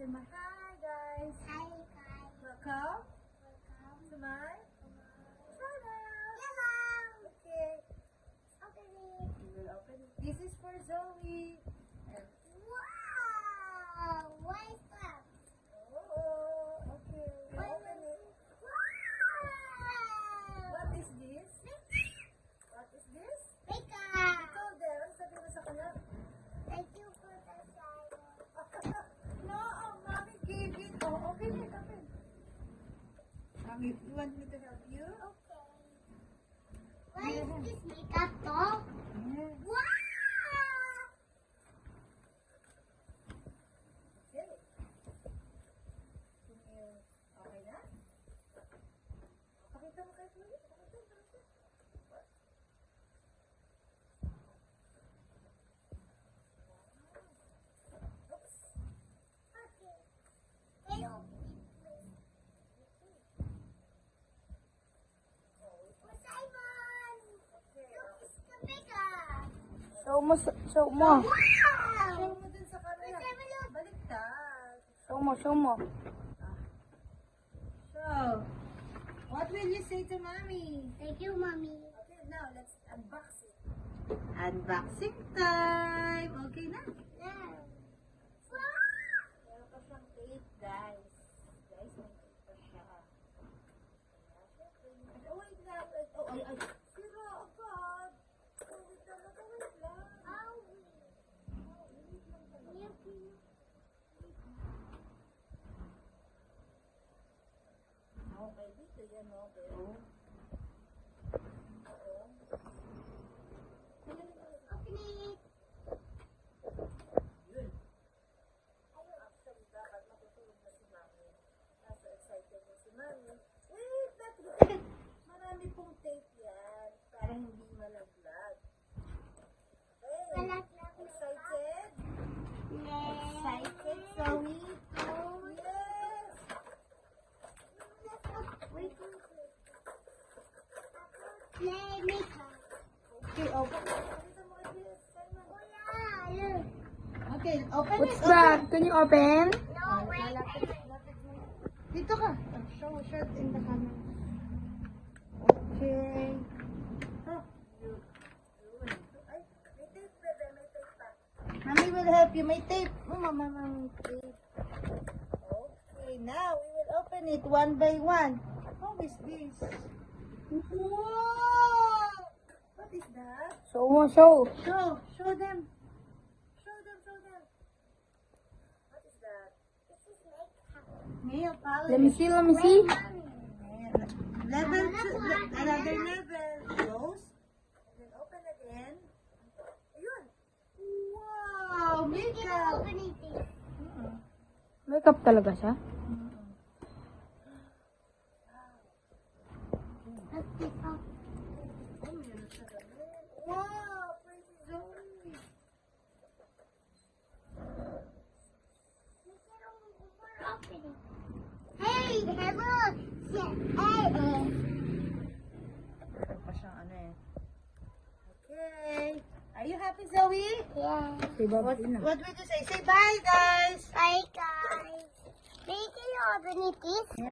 Say my hi, guys. Hi, guys. Welcome Welcome. to my channel. Hello. Okay, Open it. we will open it. This is for Zoe. Wow. What is that? Oh, okay. We What open is it. it? Wow. What is this? What is this? Makeup. Ikaw, Darren, sabi mo sa kanya. Thank you for the shower. No, mommy gave it. Oh, open it, open. Mommy, you want me to help you? Okay. What is this makeup doll? Yes. Wow. Okay. Okay na? Pakita mo kay Chloe. Pakita mo. Oops. Okay. Can you open it, please? Oh, Simon. Look, it's the makeup. Show mo. Show Wow. mo dun sa camera. Baliktad. Show mo. So, what will you say to mommy? Thank you, mommy. Okay, now let's unbox it. Unboxing time! Okay na? Yeah. Meron pa siyang tape, guys. Guys, may tape pa siya. Oh, wait lang. Oh, ay. Sira agad. Oh, wait lang. Wait lang. Okay, dito yan, no? Pero, oo. Open it. Yun. Actually, dapat matutulog na si Mami. Kaso excited na si Mami. Wait, marami pong tape yan para hindi malaglag. Okay. Malaglag na Excited? Yes. Excited, Zoe? Yes! Wait. Play makeup. Okay, open. Pakita mo kay Jess, Simon. Kuya, look. Okay, open What's it. that? Can you open? No, wait. Lapit mo. Dito ka. Show it in the camera. Okay. Oh. Yun. Ay, may tape, bebe. May tape pa. Mommy will help you. May tape. Oh, mama, may tape. Okay, now we will open it one by one. How is this? Wow! What is that? Show mo. Show. Show them. Show them. What is that? This is makeup. Nail polish. Let me see. Let me see. Level 2, another level. Close. And then open again. Ayun. Wow! You can Makeup! open it. Makeup talaga siya? Let's pick up. Oh, meron siya ganun. Wow! Pretty Zoe! Open it. Hey, hello. Yeah. Hey. Meron pa siyang ano eh. Okay. Are you happy, Zoe? Yeah. Diba? What would you say? Say bye, guys! Bye, guys. May you open it, please?